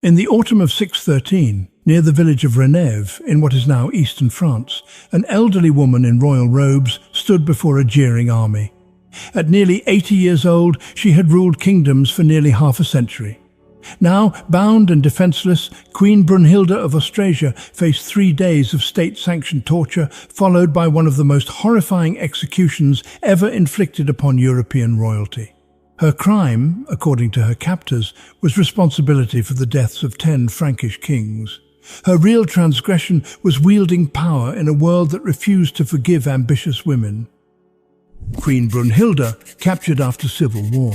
In the autumn of 613, near the village of Renève, in what is now eastern France, an elderly woman in royal robes stood before a jeering army. At nearly 80 years old, she had ruled kingdoms for nearly half a century. Now, bound and defenseless, Queen Brunhilda of Austrasia faced 3 days of state-sanctioned torture, followed by one of the most horrifying executions ever inflicted upon European royalty. Her crime, according to her captors, was responsibility for the deaths of 10 Frankish kings. Her real transgression was wielding power in a world that refused to forgive ambitious women. Queen Brunhilda, captured after civil war.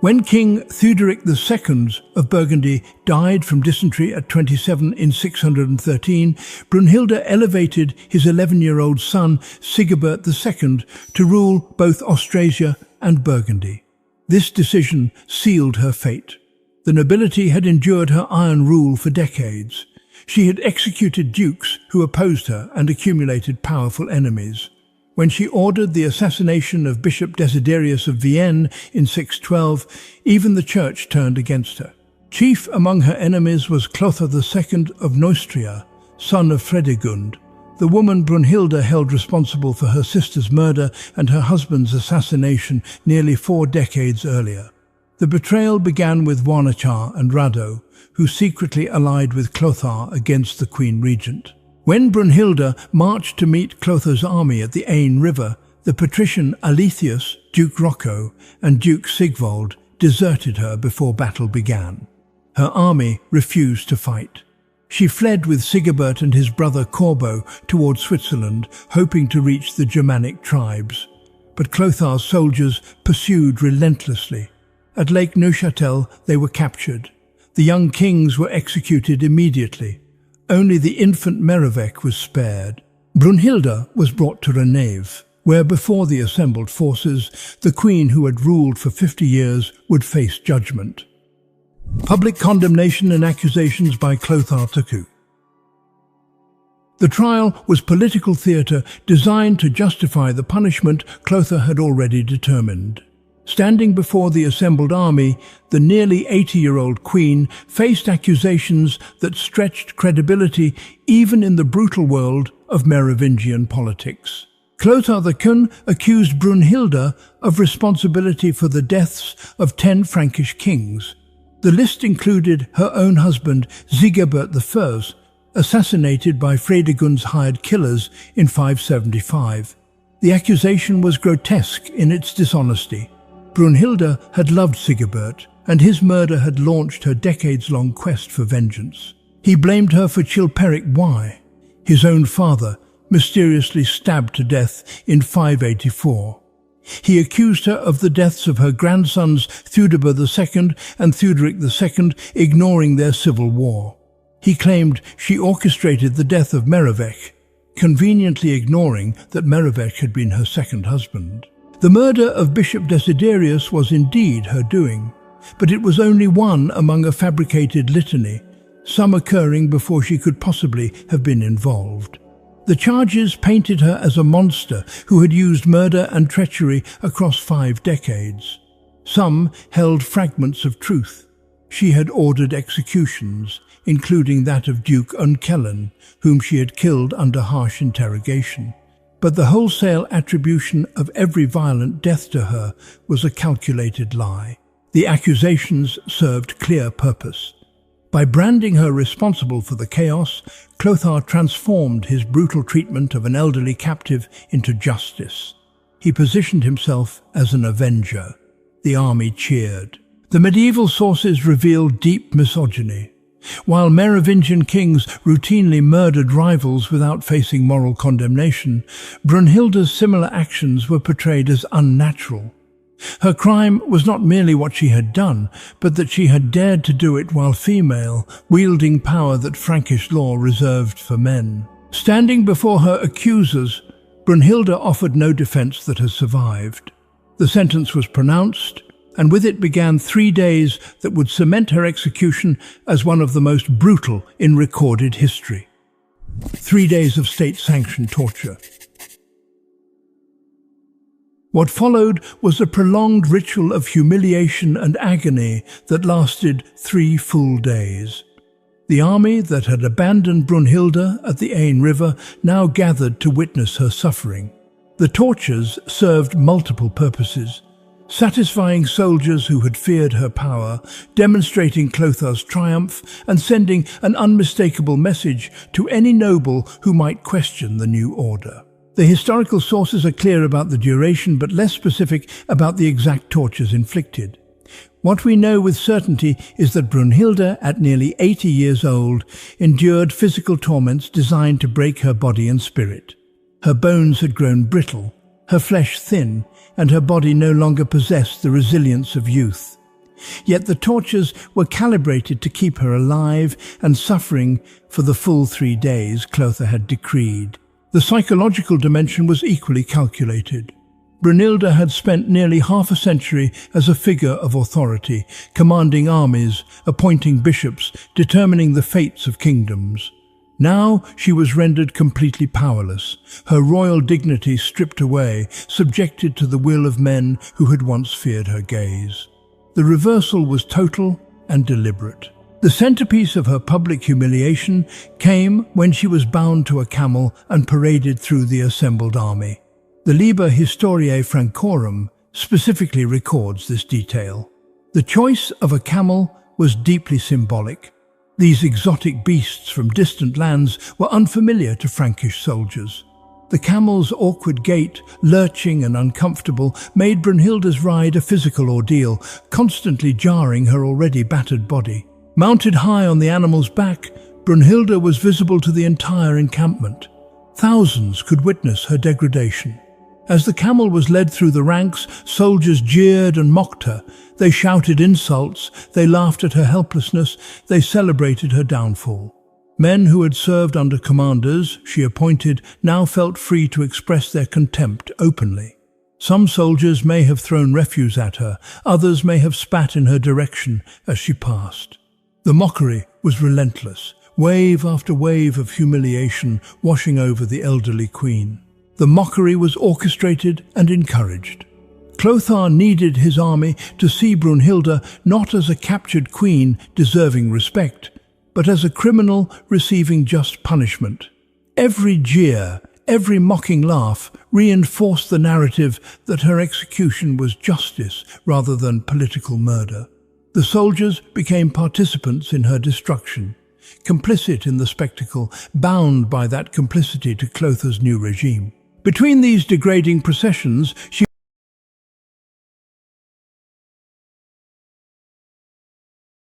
When King Chlothar II of Burgundy died from dysentery at 27 in 613, Brunhilda elevated his 11-year-old son Sigebert II to rule both Austrasia and Burgundy. This decision sealed her fate. The nobility had endured her iron rule for decades. She had executed dukes who opposed her and accumulated powerful enemies. When she ordered the assassination of Bishop Desiderius of Vienne in 612, even the church turned against her. Chief among her enemies was Chlothar II of Neustria, son of Fredegund. The woman Brunhilda held responsible for her sister's murder and her husband's assassination nearly 4 decades earlier. The betrayal began with Wanachar and Rado, who secretly allied with Chlothar against the Queen Regent. When Brunhilda marched to meet Chlothar's army at the Ain River, the patrician Alethius, Duke Rocco, and Duke Sigvold deserted her before battle began. Her army refused to fight. She fled with Sigebert and his brother Corbo towards Switzerland, hoping to reach the Germanic tribes. But Chlothar's soldiers pursued relentlessly. At Lake Neuchâtel they were captured. The young kings were executed immediately. Only the infant Merovingian was spared. Brunhilda was brought to Renève, where before the assembled forces, the queen who had ruled for 50 years would face judgment. Public condemnation and accusations by Chlothar II. The trial was political theatre designed to justify the punishment Chlothar had already determined. Standing before the assembled army, the nearly 80-year-old queen faced accusations that stretched credibility even in the brutal world of Merovingian politics. Chlothar II accused Brunhilda of responsibility for the deaths of 10 Frankish kings. The list included her own husband Sigebert I, assassinated by Fredegund's hired killers in 575. The accusation was grotesque in its dishonesty. Brunhilda had loved Sigebert, and his murder had launched her decades-long quest for vengeance. He blamed her for Chilperic I, his own father, mysteriously stabbed to death in 584. He accused her of the deaths of her grandsons Theudebert II and Theuderic II, ignoring their civil war. He claimed she orchestrated the death of Merovingian, conveniently ignoring that Merovingian had been her second husband. The murder of Bishop Desiderius was indeed her doing, but it was only one among a fabricated litany, some occurring before she could possibly have been involved. The charges painted her as a monster who had used murder and treachery across 5 decades. Some held fragments of truth. She had ordered executions, including that of Duke Unkellen, whom she had killed under harsh interrogation. But the wholesale attribution of every violent death to her was a calculated lie. The accusations served clear purpose. By branding her responsible for the chaos, Chlothar transformed his brutal treatment of an elderly captive into justice. He positioned himself as an avenger. The army cheered. The medieval sources revealed deep misogyny. While Merovingian kings routinely murdered rivals without facing moral condemnation, Brunhilda's similar actions were portrayed as unnatural. Her crime was not merely what she had done, but that she had dared to do it while female, wielding power that Frankish law reserved for men. Standing before her accusers, Brunhilda offered no defense that has survived. The sentence was pronounced, and with it began 3 days that would cement her execution as one of the most brutal in recorded history. 3 days of state-sanctioned torture. What followed was a prolonged ritual of humiliation and agony that lasted 3 full days. The army that had abandoned Brunhilda at the Ain River now gathered to witness her suffering. The tortures served multiple purposes: satisfying soldiers who had feared her power, demonstrating Chlothar's triumph, and sending an unmistakable message to any noble who might question the new order. The historical sources are clear about the duration but less specific about the exact tortures inflicted. What we know with certainty is that Brunhilda, at nearly 80 years old, endured physical torments designed to break her body and spirit. Her bones had grown brittle, her flesh thin, and her body no longer possessed the resilience of youth. Yet the tortures were calibrated to keep her alive and suffering for the full 3 days Chlothar had decreed. The psychological dimension was equally calculated. Brunhilda had spent nearly half a century as a figure of authority, commanding armies, appointing bishops, determining the fates of kingdoms. Now she was rendered completely powerless, her royal dignity stripped away, subjected to the will of men who had once feared her gaze. The reversal was total and deliberate. The centerpiece of her public humiliation came when she was bound to a camel and paraded through the assembled army. The Liber Historiae Francorum specifically records this detail. The choice of a camel was deeply symbolic. These exotic beasts from distant lands were unfamiliar to Frankish soldiers. The camel's awkward gait, lurching and uncomfortable, made Brunhilda's ride a physical ordeal, constantly jarring her already battered body. Mounted high on the animal's back, Brunhilda was visible to the entire encampment. Thousands could witness her degradation. As the camel was led through the ranks, soldiers jeered and mocked her. They shouted insults, they laughed at her helplessness, they celebrated her downfall. Men who had served under commanders she appointed now felt free to express their contempt openly. Some soldiers may have thrown refuse at her, others may have spat in her direction as she passed. The mockery was relentless, wave after wave of humiliation washing over the elderly queen. The mockery was orchestrated and encouraged. Chlothar needed his army to see Brunhilda not as a captured queen deserving respect, but as a criminal receiving just punishment. Every jeer, every mocking laugh reinforced the narrative that her execution was justice rather than political murder. The soldiers became participants in her destruction, complicit in the spectacle, bound by that complicity to Chlothar's new regime. Between these degrading processions, she